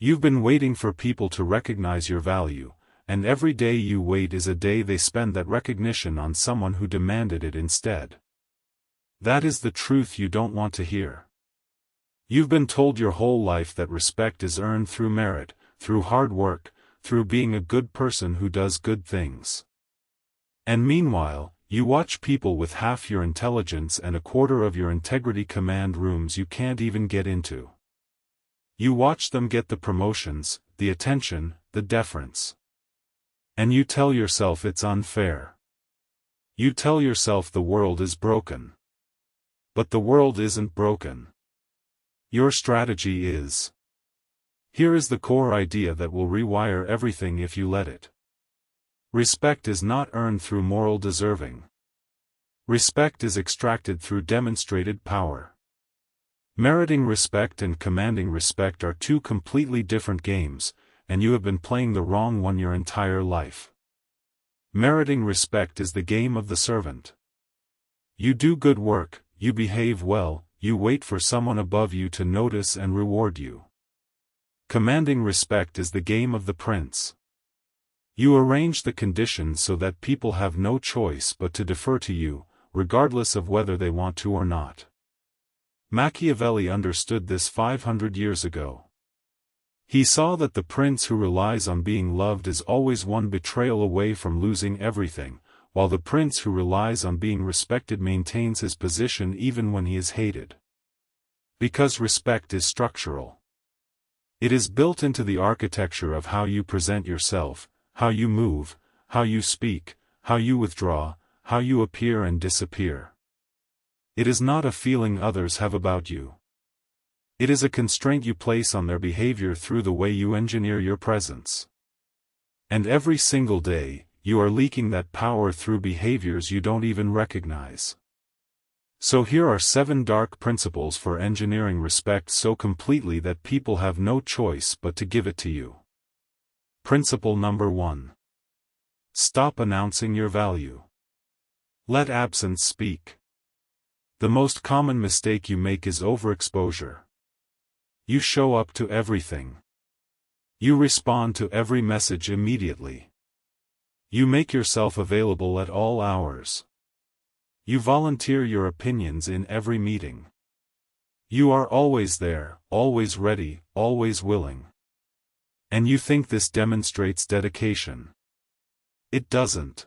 You've been waiting for people to recognize your value, and every day you wait is a day they spend that recognition on someone who demanded it instead. That is the truth you don't want to hear. You've been told your whole life that respect is earned through merit, through hard work, through being a good person who does good things. And meanwhile, you watch people with half your intelligence and a quarter of your integrity command rooms you can't even get into. You watch them get the promotions, the attention, the deference. And you tell yourself it's unfair. You tell yourself the world is broken. But the world isn't broken. Your strategy is. Here is the core idea that will rewire everything if you let it. Respect is not earned through moral deserving. Respect is extracted through demonstrated power. Meriting respect and commanding respect are two completely different games, and you have been playing the wrong one your entire life. Meriting respect is the game of the servant. You do good work, you behave well, you wait for someone above you to notice and reward you. Commanding respect is the game of the prince. You arrange the conditions so that people have no choice but to defer to you, regardless of whether they want to or not. Machiavelli understood this 500 years ago. He saw that the prince who relies on being loved is always one betrayal away from losing everything, while the prince who relies on being respected maintains his position even when he is hated. Because respect is structural. It is built into the architecture of how you present yourself, how you move, how you speak, how you withdraw, how you appear and disappear. It is not a feeling others have about you. It is a constraint you place on their behavior through the way you engineer your presence. And every single day, you are leaking that power through behaviors you don't even recognize. So here are 7 dark principles for engineering respect so completely that people have no choice but to give it to you. Principle number 1. Stop announcing your value. Let absence speak. The most common mistake you make is overexposure. You show up to everything. You respond to every message immediately. You make yourself available at all hours. You volunteer your opinions in every meeting. You are always there, always ready, always willing. And you think this demonstrates dedication. It doesn't.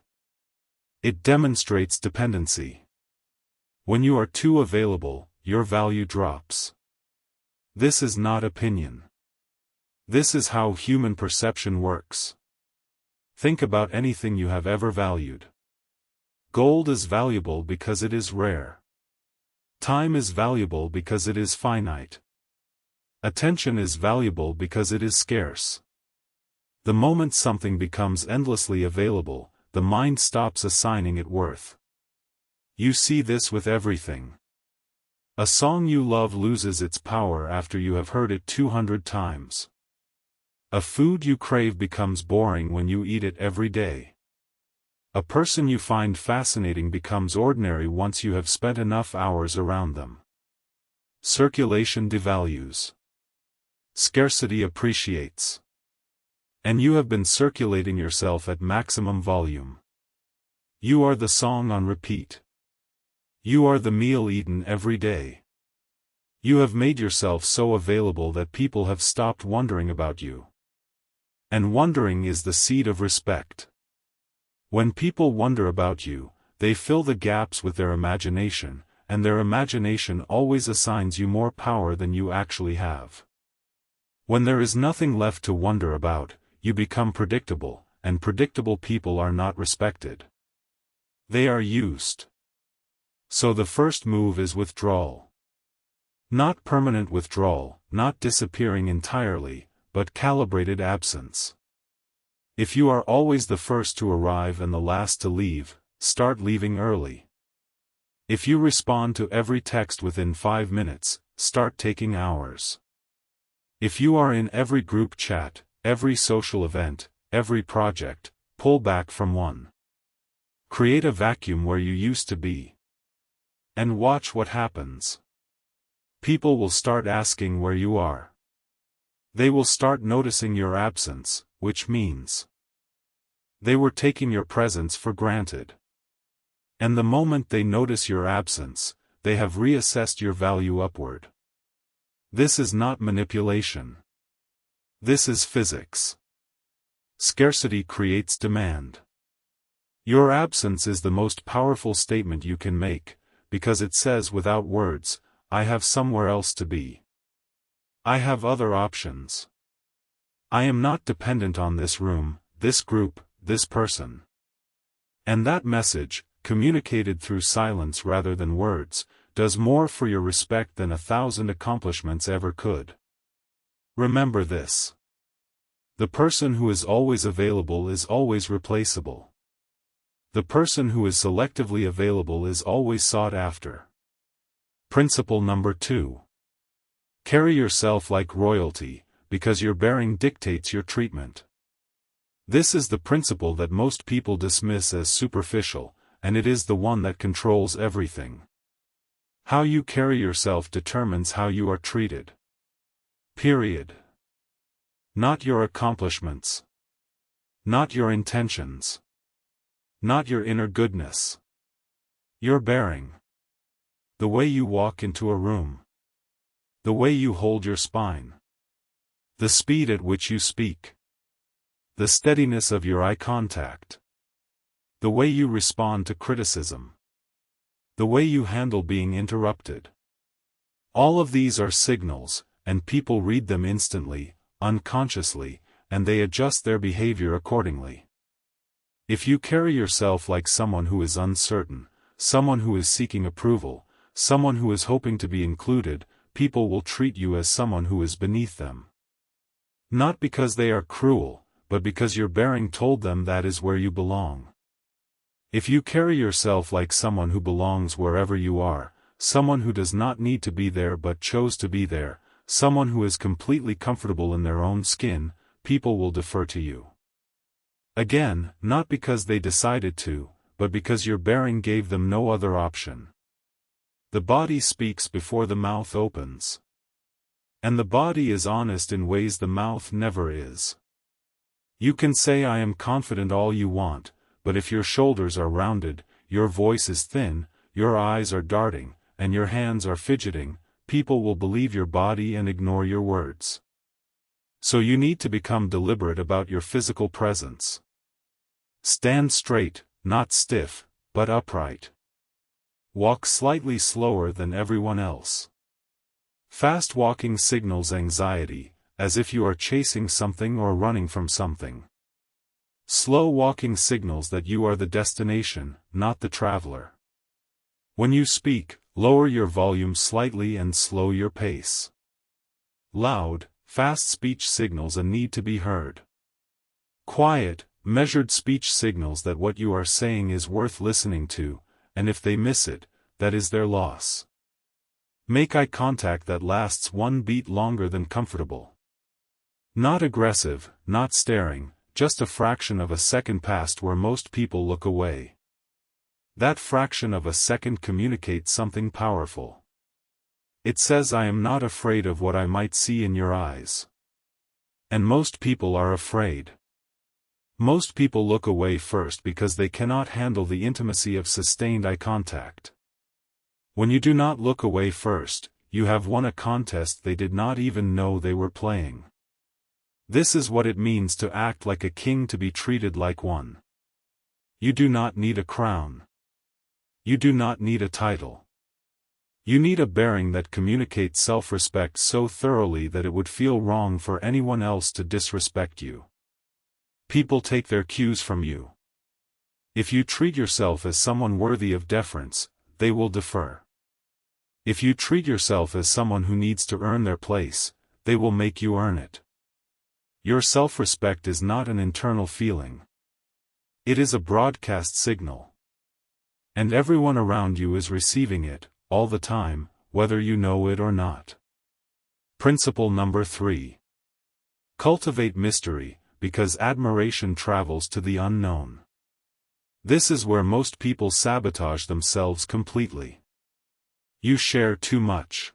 It demonstrates dependency. When you are too available, your value drops. This is not opinion. This is how human perception works. Think about anything you have ever valued. Gold is valuable because it is rare. Time is valuable because it is finite. Attention is valuable because it is scarce. The moment something becomes endlessly available, the mind stops assigning it worth. You see this with everything. A song you love loses its power after you have heard it 200 times. A food you crave becomes boring when you eat it every day. A person you find fascinating becomes ordinary once you have spent enough hours around them. Circulation devalues. Scarcity appreciates. And you have been circulating yourself at maximum volume. You are the song on repeat. You are the meal eaten every day. You have made yourself so available that people have stopped wondering about you. And wondering is the seed of respect. When people wonder about you, they fill the gaps with their imagination, and their imagination always assigns you more power than you actually have. When there is nothing left to wonder about, you become predictable, and predictable people are not respected. They are used. So the first move is withdrawal. Not permanent withdrawal, not disappearing entirely, but calibrated absence. If you are always the first to arrive and the last to leave, start leaving early. If you respond to every text within 5 minutes, start taking hours. If you are in every group chat, every social event, every project, pull back from one. Create a vacuum where you used to be. And watch what happens. People will start asking where you are. They will start noticing your absence, which means they were taking your presence for granted. And the moment they notice your absence, they have reassessed your value upward. This is not manipulation. This is physics. Scarcity creates demand. Your absence is the most powerful statement you can make, because it says without words, I have somewhere else to be. I have other options. I am not dependent on this room, this group, this person. And that message, communicated through silence rather than words, does more for your respect than 1,000 accomplishments ever could. Remember this. The person who is always available is always replaceable. The person who is selectively available is always sought after. Principle number 2. Carry yourself like royalty, because your bearing dictates your treatment. This is the principle that most people dismiss as superficial, and it is the one that controls everything. How you carry yourself determines how you are treated. Period. Not your accomplishments. Not your intentions. Not your inner goodness. Your bearing. The way you walk into a room. The way you hold your spine. The speed at which you speak. The steadiness of your eye contact. The way you respond to criticism. The way you handle being interrupted. All of these are signals, and people read them instantly, unconsciously, and they adjust their behavior accordingly. If you carry yourself like someone who is uncertain, someone who is seeking approval, someone who is hoping to be included, people will treat you as someone who is beneath them. Not because they are cruel, but because your bearing told them that is where you belong. If you carry yourself like someone who belongs wherever you are, someone who does not need to be there but chose to be there, someone who is completely comfortable in their own skin, people will defer to you. Again, not because they decided to, but because your bearing gave them no other option. The body speaks before the mouth opens. And the body is honest in ways the mouth never is. You can say I am confident all you want, but if your shoulders are rounded, your voice is thin, your eyes are darting, and your hands are fidgeting, people will believe your body and ignore your words. So you need to become deliberate about your physical presence. Stand straight, not stiff, but upright. Walk slightly slower than everyone else. Fast walking signals anxiety, as if you are chasing something or running from something. Slow walking signals that you are the destination, not the traveler. When you speak, lower your volume slightly and slow your pace. Loud, fast speech signals a need to be heard. Quiet, measured speech signals that what you are saying is worth listening to, and if they miss it, that is their loss. Make eye contact that lasts one beat longer than comfortable. Not aggressive, not staring, just a fraction of a second past where most people look away. That fraction of a second communicates something powerful. It says I am not afraid of what I might see in your eyes. And most people are afraid. Most people look away first because they cannot handle the intimacy of sustained eye contact. When you do not look away first, you have won a contest they did not even know they were playing. This is what it means to act like a king, to be treated like one. You do not need a crown. You do not need a title. You need a bearing that communicates self-respect so thoroughly that it would feel wrong for anyone else to disrespect you. People take their cues from you. If you treat yourself as someone worthy of deference, they will defer. If you treat yourself as someone who needs to earn their place, they will make you earn it. Your self-respect is not an internal feeling. It is a broadcast signal. And everyone around you is receiving it, all the time, whether you know it or not. Principle number 3. Cultivate mystery, because admiration travels to the unknown. This is where most people sabotage themselves completely. You share too much.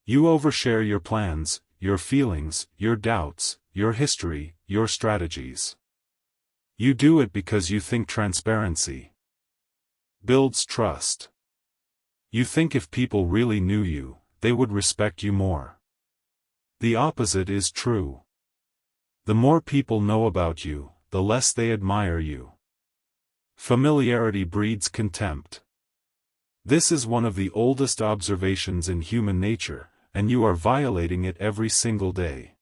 You overshare your plans, your feelings, your doubts, your history, your strategies. You do it because you think transparency builds trust. You think if people really knew you, they would respect you more. The opposite is true. The more people know about you, the less they admire you. Familiarity breeds contempt. This is one of the oldest observations in human nature, and you are violating it every single day.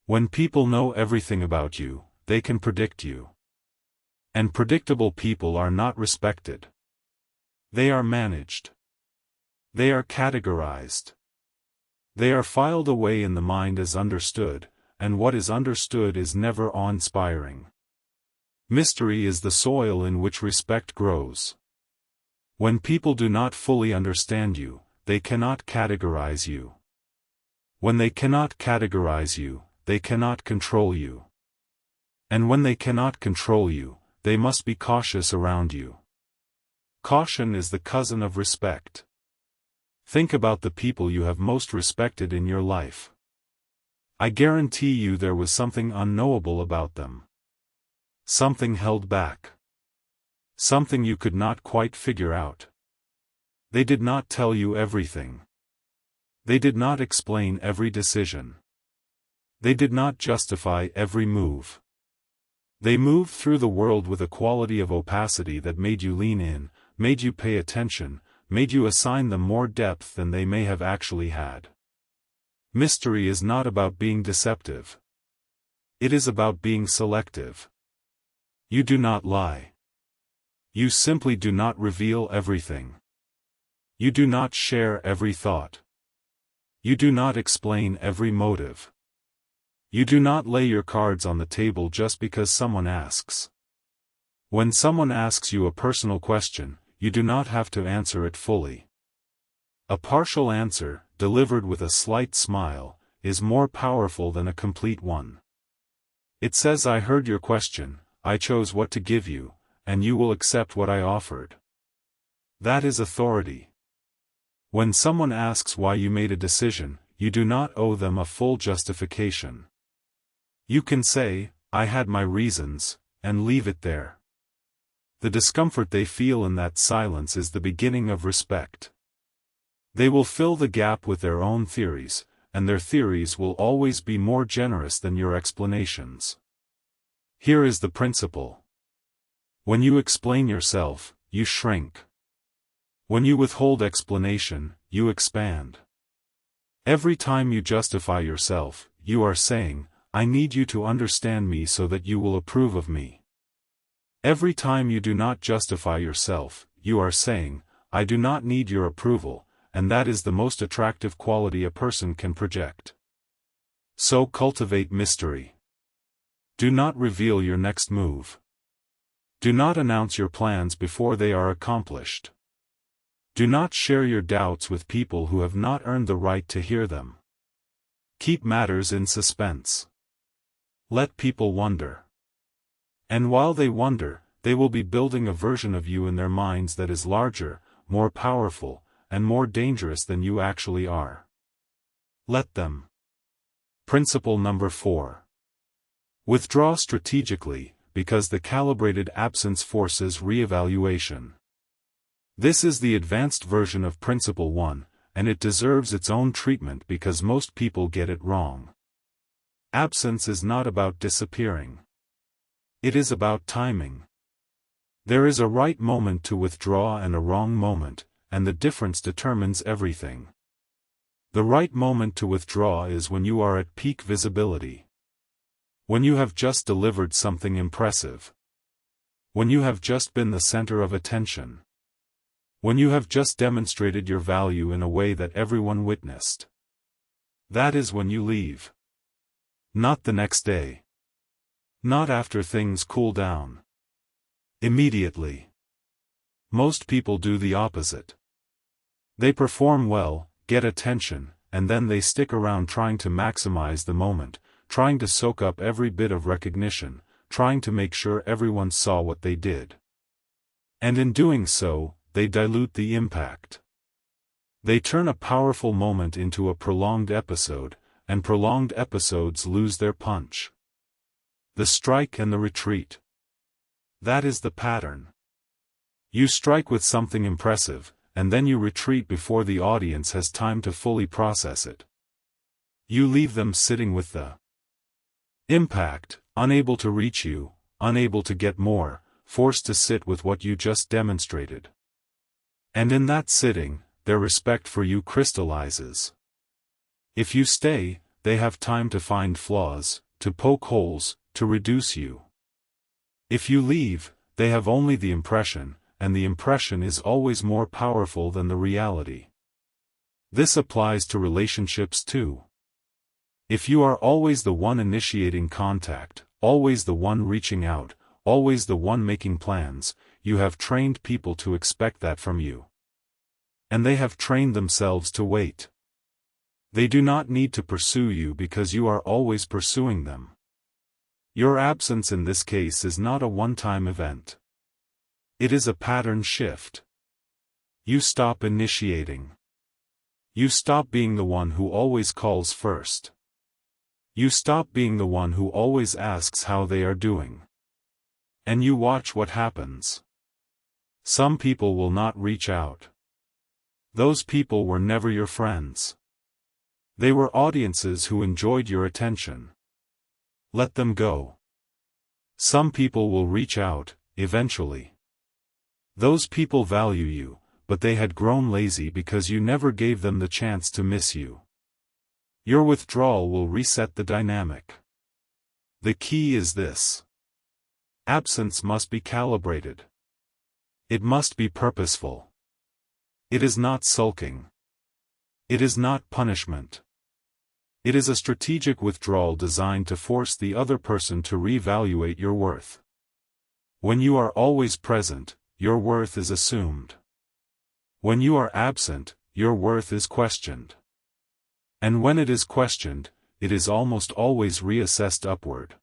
When people know everything about you, they can predict you. And predictable people are not respected. They are managed. They are categorized. They are filed away in the mind as understood, and what is understood is never awe-inspiring. Mystery is the soil in which respect grows. When people do not fully understand you, they cannot categorize you. When they cannot categorize you, they cannot control you. And when they cannot control you, they must be cautious around you. Caution is the cousin of respect. Think about the people you have most respected in your life. I guarantee you there was something unknowable about them. Something held back. Something you could not quite figure out. They did not tell you everything. They did not explain every decision. They did not justify every move. They moved through the world with a quality of opacity that made you lean in, made you pay attention, made you assign them more depth than they may have actually had. Mystery is not about being deceptive. It is about being selective. You do not lie. You simply do not reveal everything. You do not share every thought. You do not explain every motive. You do not lay your cards on the table just because someone asks. When someone asks you a personal question, you do not have to answer it fully. A partial answer, delivered with a slight smile, is more powerful than a complete one. It says, I heard your question, I chose what to give you, and you will accept what I offered. That is authority. When someone asks why you made a decision, you do not owe them a full justification. You can say, I had my reasons, and leave it there. The discomfort they feel in that silence is the beginning of respect. They will fill the gap with their own theories, and their theories will always be more generous than your explanations. Here is the principle. When you explain yourself, you shrink. When you withhold explanation, you expand. Every time you justify yourself, you are saying, I need you to understand me so that you will approve of me. Every time you do not justify yourself, you are saying, I do not need your approval, and that is the most attractive quality a person can project. So cultivate mystery. Do not reveal your next move. Do not announce your plans before they are accomplished. Do not share your doubts with people who have not earned the right to hear them. Keep matters in suspense. Let people wonder. And while they wonder, they will be building a version of you in their minds that is larger, more powerful, and more dangerous than you actually are. Let them. Principle number 4. Withdraw strategically, because the calibrated absence forces reevaluation. This is the advanced version of Principle 1, and it deserves its own treatment because most people get it wrong. Absence is not about disappearing. It is about timing. There is a right moment to withdraw and a wrong moment, and the difference determines everything. The right moment to withdraw is when you are at peak visibility. When you have just delivered something impressive. When you have just been the center of attention. When you have just demonstrated your value in a way that everyone witnessed. That is when you leave. Not the next day. Not after things cool down. Immediately. Most people do the opposite. They perform well, get attention, and then they stick around trying to maximize the moment, trying to soak up every bit of recognition, trying to make sure everyone saw what they did. And in doing so, they dilute the impact. They turn a powerful moment into a prolonged episode, and prolonged episodes lose their punch. The strike and the retreat. That is the pattern. You strike with something impressive, and then you retreat before the audience has time to fully process it. You leave them sitting with the impact, unable to reach you, unable to get more, forced to sit with what you just demonstrated. And in that sitting, their respect for you crystallizes. If you stay, they have time to find flaws, to poke holes, to reduce you. If you leave, they have only the impression, and the impression is always more powerful than the reality. This applies to relationships too. If you are always the one initiating contact, always the one reaching out, always the one making plans, you have trained people to expect that from you. And they have trained themselves to wait. They do not need to pursue you because you are always pursuing them. Your absence in this case is not a one-time event. It is a pattern shift. You stop initiating. You stop being the one who always calls first. You stop being the one who always asks how they are doing. And you watch what happens. Some people will not reach out. Those people were never your friends. They were audiences who enjoyed your attention. Let them go. Some people will reach out, eventually. Those people value you, but they had grown lazy because you never gave them the chance to miss you. Your withdrawal will reset the dynamic. The key is this. Absence must be calibrated. It must be purposeful. It is not sulking. It is not punishment. It is a strategic withdrawal designed to force the other person to reevaluate your worth. When you are always present, your worth is assumed. When you are absent, your worth is questioned. And when it is questioned, it is almost always reassessed upward.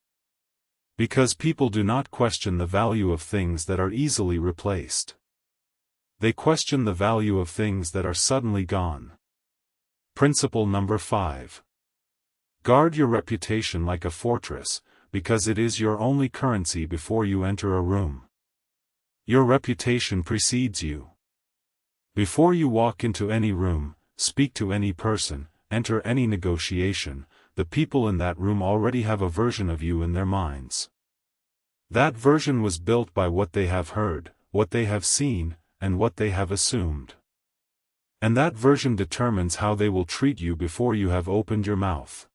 Because people do not question the value of things that are easily replaced. They question the value of things that are suddenly gone. Principle number 5. Guard your reputation like a fortress, because it is your only currency before you enter a room. Your reputation precedes you. Before you walk into any room, speak to any person, enter any negotiation, the people in that room already have a version of you in their minds. That version was built by what they have heard, what they have seen, and what they have assumed. And that version determines how they will treat you before you have opened your mouth.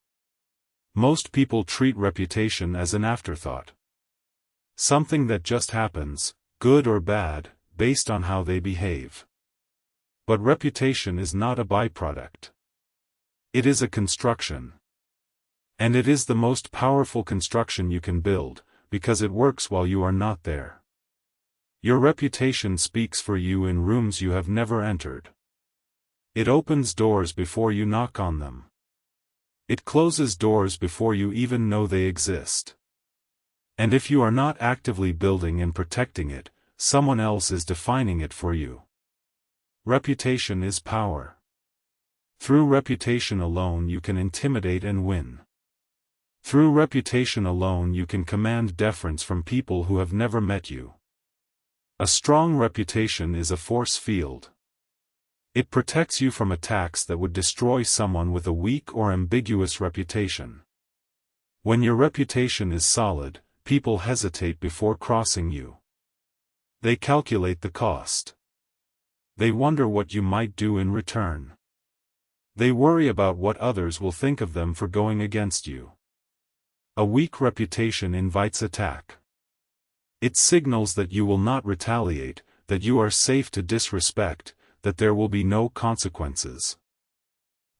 Most people treat reputation as an afterthought. Something that just happens, good or bad, based on how they behave. But reputation is not a byproduct. It is a construction. And it is the most powerful construction you can build, because it works while you are not there. Your reputation speaks for you in rooms you have never entered. It opens doors before you knock on them. It closes doors before you even know they exist. And if you are not actively building and protecting it, someone else is defining it for you. Reputation is power. Through reputation alone you can intimidate and win. Through reputation alone you can command deference from people who have never met you. A strong reputation is a force field. It protects you from attacks that would destroy someone with a weak or ambiguous reputation. When your reputation is solid, people hesitate before crossing you. They calculate the cost. They wonder what you might do in return. They worry about what others will think of them for going against you. A weak reputation invites attack. It signals that you will not retaliate, that you are safe to disrespect, that there will be no consequences.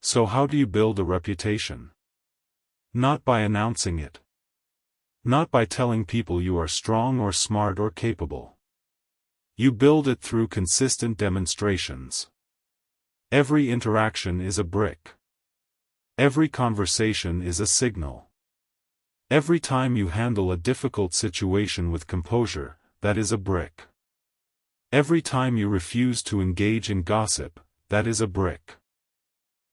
So how do you build a reputation? Not by announcing it. Not by telling people you are strong or smart or capable. You build it through consistent demonstrations. Every interaction is a brick. Every conversation is a signal. Every time you handle a difficult situation with composure, that is a brick. Every time you refuse to engage in gossip, that is a brick.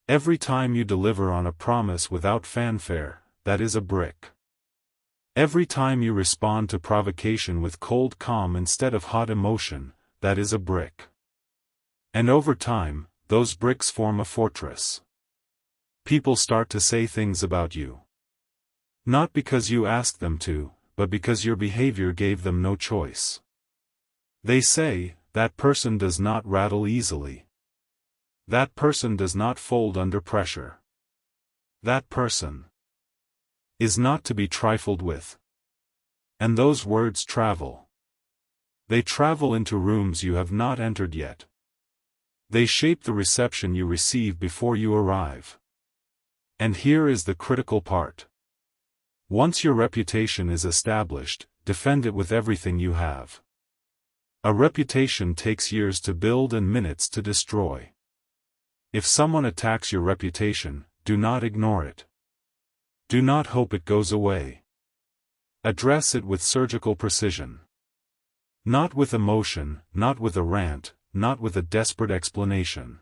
Every time you deliver on a promise without fanfare, that is a brick. Every time you respond to provocation with cold calm instead of hot emotion, that is a brick. And over time, those bricks form a fortress. People start to say things about you. Not because you asked them to, but because your behavior gave them no choice. They say, that person does not rattle easily. That person does not fold under pressure. That person is not to be trifled with. And those words travel. They travel into rooms you have not entered yet. They shape the reception you receive before you arrive. And here is the critical part. Once your reputation is established, defend it with everything you have. A reputation takes years to build and minutes to destroy. If someone attacks your reputation, do not ignore it. Do not hope it goes away. Address it with surgical precision. Not with emotion, not with a rant, not with a desperate explanation.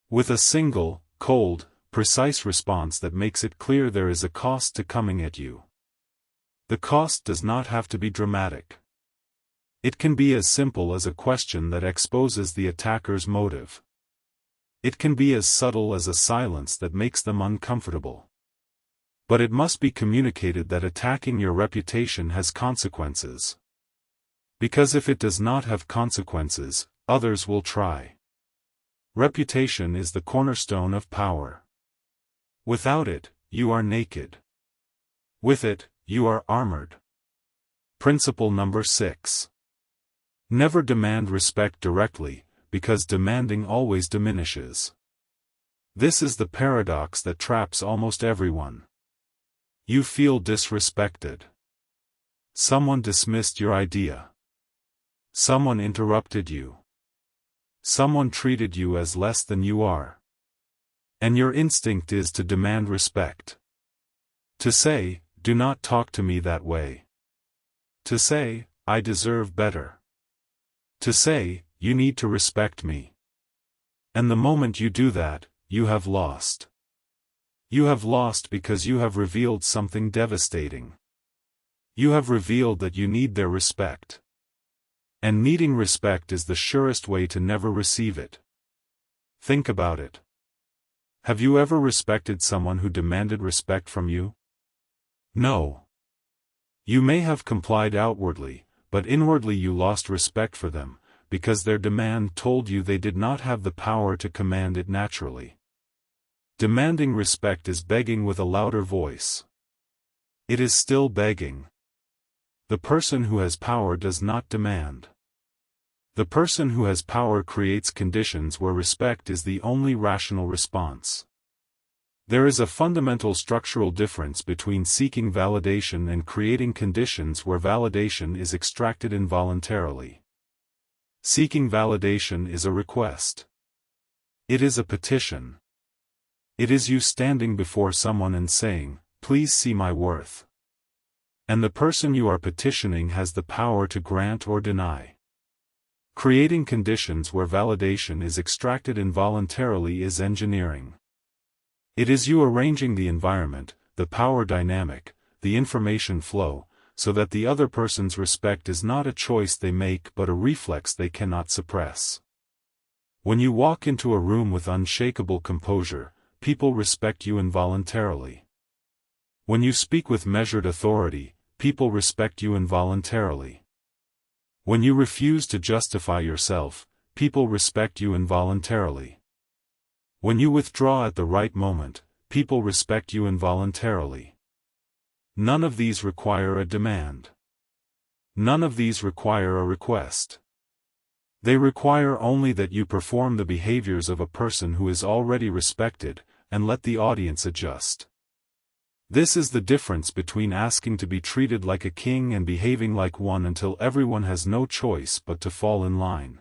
With a single, cold, precise response that makes it clear there is a cost to coming at you. The cost does not have to be dramatic. It can be as simple as a question that exposes the attacker's motive. It can be as subtle as a silence that makes them uncomfortable. But it must be communicated that attacking your reputation has consequences. Because if it does not have consequences, others will try. Reputation is the cornerstone of power. Without it, you are naked. With it, you are armored. Principle number 6. Never demand respect directly, because demanding always diminishes. This is the paradox that traps almost everyone. You feel disrespected. Someone dismissed your idea. Someone interrupted you. Someone treated you as less than you are. And your instinct is to demand respect. To say, do not talk to me that way. To say, I deserve better. To say, you need to respect me. And the moment you do that, you have lost. You have lost because you have revealed something devastating. You have revealed that you need their respect. And needing respect is the surest way to never receive it. Think about it. Have you ever respected someone who demanded respect from you? No. You may have complied outwardly, but inwardly you lost respect for them, because their demand told you they did not have the power to command it naturally. Demanding respect is begging with a louder voice. It is still begging. The person who has power does not demand. The person who has power creates conditions where respect is the only rational response. There is a fundamental structural difference between seeking validation and creating conditions where validation is extracted involuntarily. Seeking validation is a request. It is a petition. It is you standing before someone and saying, "Please see my worth." And the person you are petitioning has the power to grant or deny. Creating conditions where validation is extracted involuntarily is engineering. It is you arranging the environment, the power dynamic, the information flow, so that the other person's respect is not a choice they make but a reflex they cannot suppress. When you walk into a room with unshakable composure, people respect you involuntarily. When you speak with measured authority, people respect you involuntarily. When you refuse to justify yourself, people respect you involuntarily. When you withdraw at the right moment, people respect you involuntarily. None of these require a demand. None of these require a request. They require only that you perform the behaviors of a person who is already respected, and let the audience adjust. This is the difference between asking to be treated like a king and behaving like one until everyone has no choice but to fall in line.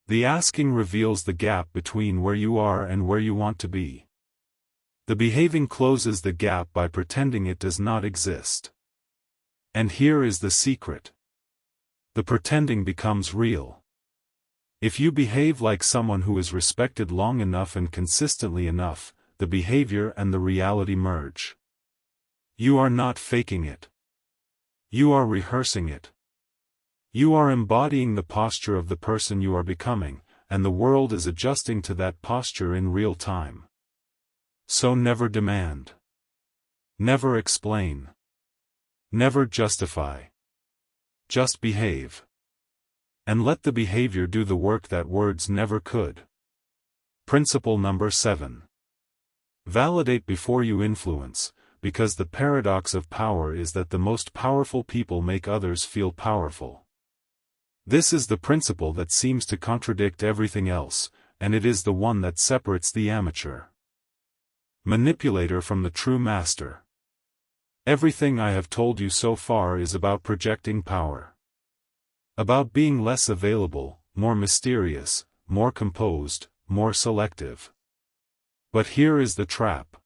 The asking reveals the gap between where you are and where you want to be. The behaving closes the gap by pretending it does not exist. And here is the secret. The pretending becomes real. If you behave like someone who is respected long enough and consistently enough, the behavior and the reality merge. You are not faking it. You are rehearsing it. You are embodying the posture of the person you are becoming, and the world is adjusting to that posture in real time. So never demand. Never explain. Never justify. Just behave. And let the behavior do the work that words never could. Principle number 7. Validate before you influence, because the paradox of power is that the most powerful people make others feel powerful. This is the principle that seems to contradict everything else, and it is the one that separates the amateur manipulator from the true master. Everything I have told you so far is about projecting power. About being less available, more mysterious, more composed, more selective. But here is the trap.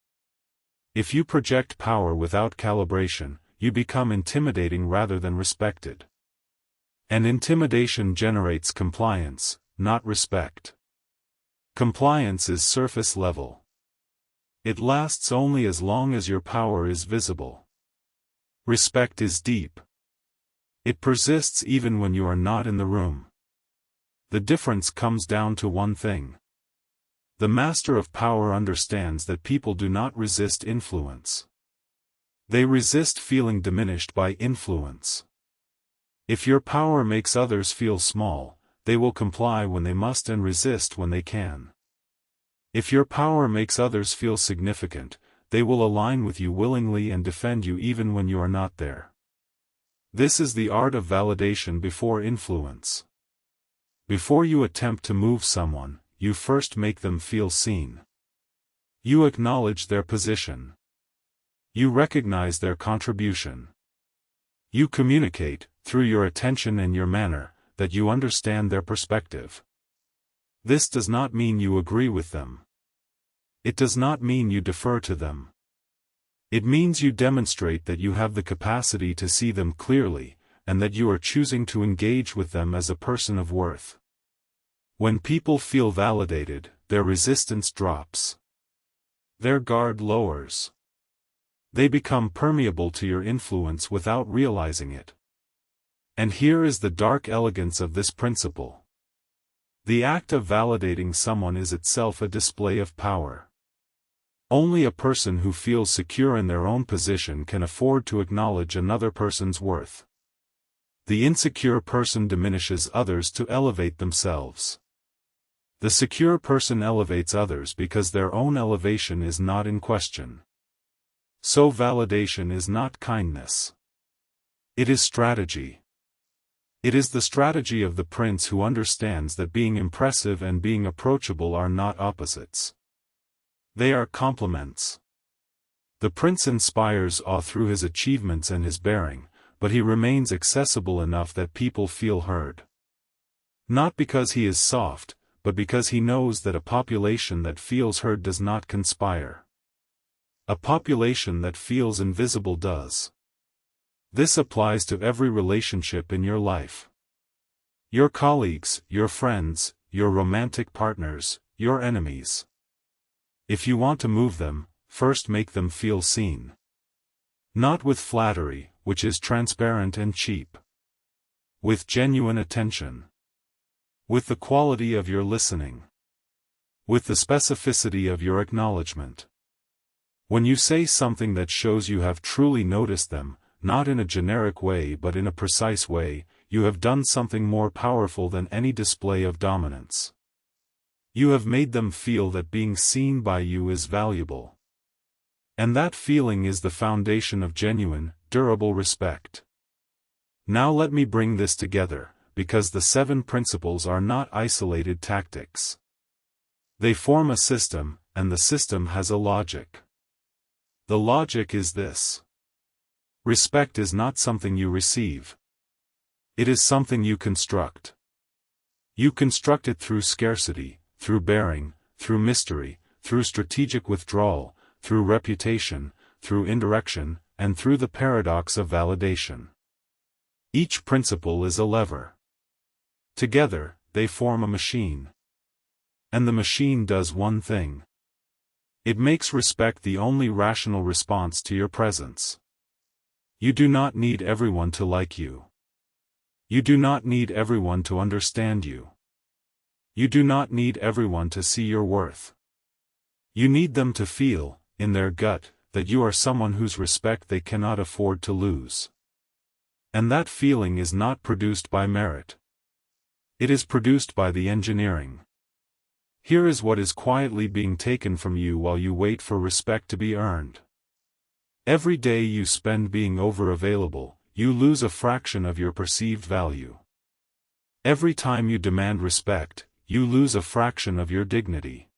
If you project power without calibration, you become intimidating rather than respected. And intimidation generates compliance, not respect. Compliance is surface level. It lasts only as long as your power is visible. Respect is deep. It persists even when you are not in the room. The difference comes down to one thing. The master of power understands that people do not resist influence. They resist feeling diminished by influence. If your power makes others feel small, they will comply when they must and resist when they can. If your power makes others feel significant, they will align with you willingly and defend you even when you are not there. This is the art of validation before influence. Before you attempt to move someone, you first make them feel seen. You acknowledge their position. You recognize their contribution. You communicate, through your attention and your manner, that you understand their perspective. This does not mean you agree with them. It does not mean you defer to them. It means you demonstrate that you have the capacity to see them clearly, and that you are choosing to engage with them as a person of worth. When people feel validated, their resistance drops. Their guard lowers. They become permeable to your influence without realizing it. And here is the dark elegance of this principle. The act of validating someone is itself a display of power. Only a person who feels secure in their own position can afford to acknowledge another person's worth. The insecure person diminishes others to elevate themselves. The secure person elevates others because their own elevation is not in question. So validation is not kindness. It is strategy. It is the strategy of the prince who understands that being impressive and being approachable are not opposites. They are complements. The prince inspires awe through his achievements and his bearing, but he remains accessible enough that people feel heard. Not because he is soft, but because he knows that a population that feels heard does not conspire. A population that feels invisible does. This applies to every relationship in your life. Your colleagues, your friends, your romantic partners, your enemies. If you want to move them, first make them feel seen. Not with flattery, which is transparent and cheap. With genuine attention. With the quality of your listening. With the specificity of your acknowledgement. When you say something that shows you have truly noticed them, not in a generic way but in a precise way, you have done something more powerful than any display of dominance. You have made them feel that being seen by you is valuable. And that feeling is the foundation of genuine, durable respect. Now let me bring this together, because the 7 principles are not isolated tactics. They form a system, and the system has a logic. The logic is this. Respect is not something you receive. It is something you construct. You construct it through scarcity, through bearing, through mystery, through strategic withdrawal, through reputation, through indirection, and through the paradox of validation. Each principle is a lever. Together, they form a machine. And the machine does one thing. It makes respect the only rational response to your presence. You do not need everyone to like you. You do not need everyone to understand you. You do not need everyone to see your worth. You need them to feel, in their gut, that you are someone whose respect they cannot afford to lose. And that feeling is not produced by merit. It is produced by the engineering. Here is what is quietly being taken from you while you wait for respect to be earned. Every day you spend being over-available, you lose a fraction of your perceived value. Every time you demand respect, you lose a fraction of your dignity.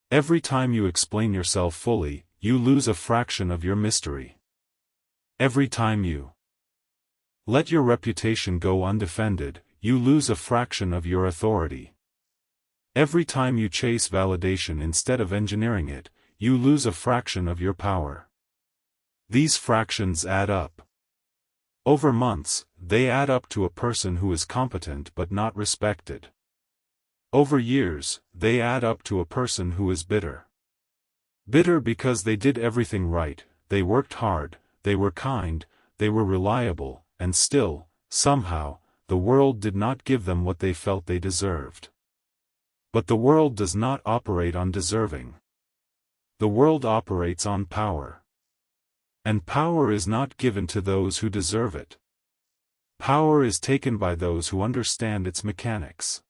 Every time you explain yourself fully, you lose a fraction of your mystery. Every time you let your reputation go undefended, you lose a fraction of your authority. Every time you chase validation instead of engineering it, you lose a fraction of your power. These fractions add up. Over months, they add up to a person who is competent but not respected. Over years, they add up to a person who is bitter. Bitter because they did everything right, they worked hard, they were kind, they were reliable, and still, somehow, the world did not give them what they felt they deserved. But the world does not operate on deserving. The world operates on power. And power is not given to those who deserve it. Power is taken by those who understand its mechanics.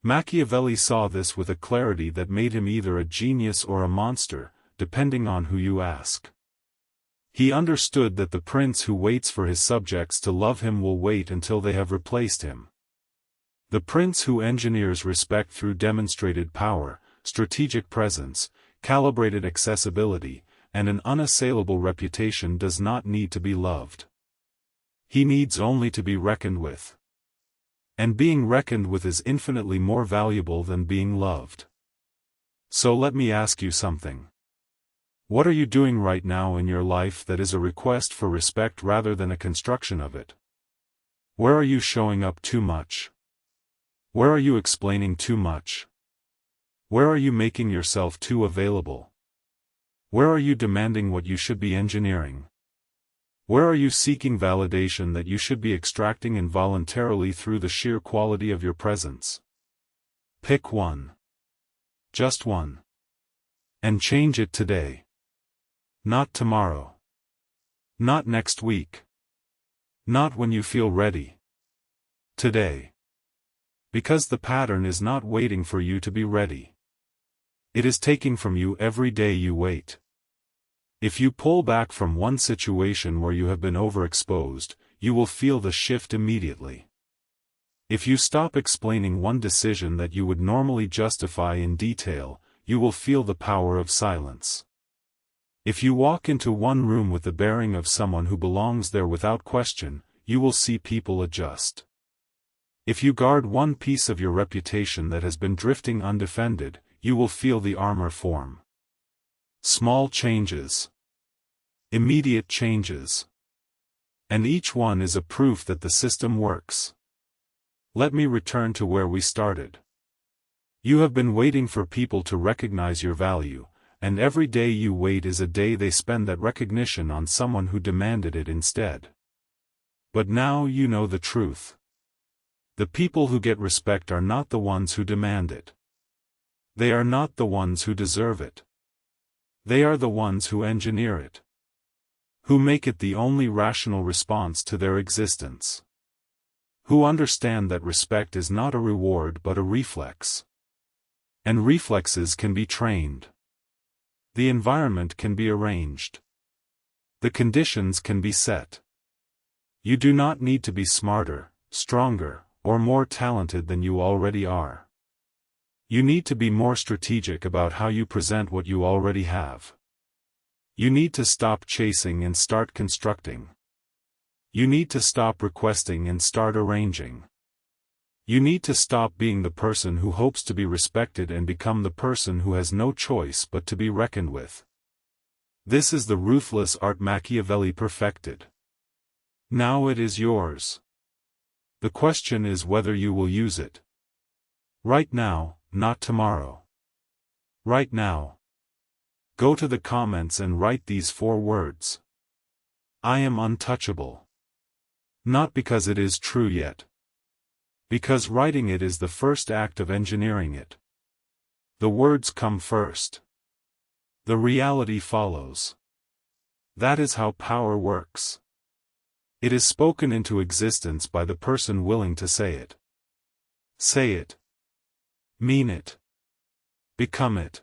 Machiavelli saw this with a clarity that made him either a genius or a monster, depending on who you ask. He understood that the prince who waits for his subjects to love him will wait until they have replaced him. The prince who engineers respect through demonstrated power, strategic presence, calibrated accessibility, and an unassailable reputation does not need to be loved. He needs only to be reckoned with. And being reckoned with is infinitely more valuable than being loved. So let me ask you something. What are you doing right now in your life that is a request for respect rather than a construction of it? Where are you showing up too much? Where are you explaining too much? Where are you making yourself too available? Where are you demanding what you should be engineering? Where are you seeking validation that you should be extracting involuntarily through the sheer quality of your presence? Pick one. Just one. And change it today. Not tomorrow. Not next week. Not when you feel ready. Today. Because the pattern is not waiting for you to be ready. It is taking from you every day you wait. If you pull back from one situation where you have been overexposed, you will feel the shift immediately. If you stop explaining one decision that you would normally justify in detail, you will feel the power of silence. If you walk into one room with the bearing of someone who belongs there without question, you will see people adjust. If you guard one piece of your reputation that has been drifting undefended, you will feel the armor form. Small changes. Immediate changes. And each one is a proof that the system works. Let me return to where we started. You have been waiting for people to recognize your value, and every day you wait is a day they spend that recognition on someone who demanded it instead. But now you know the truth. The people who get respect are not the ones who demand it. They are not the ones who deserve it. They are the ones who engineer it. Who make it the only rational response to their existence. Who understand that respect is not a reward but a reflex. And reflexes can be trained. The environment can be arranged. The conditions can be set. You do not need to be smarter, stronger, or more talented than you already are. You need to be more strategic about how you present what you already have. You need to stop chasing and start constructing. You need to stop requesting and start arranging. You need to stop being the person who hopes to be respected and become the person who has no choice but to be reckoned with. This is the ruthless art Machiavelli perfected. Now it is yours. The question is whether you will use it. Right now, not tomorrow. Right now. Go to the comments and write these 4 words. I am untouchable. Not because it is true yet. Because writing it is the first act of engineering it. The words come first. The reality follows. That is how power works. It is spoken into existence by the person willing to say it. Say it. Mean it. Become it.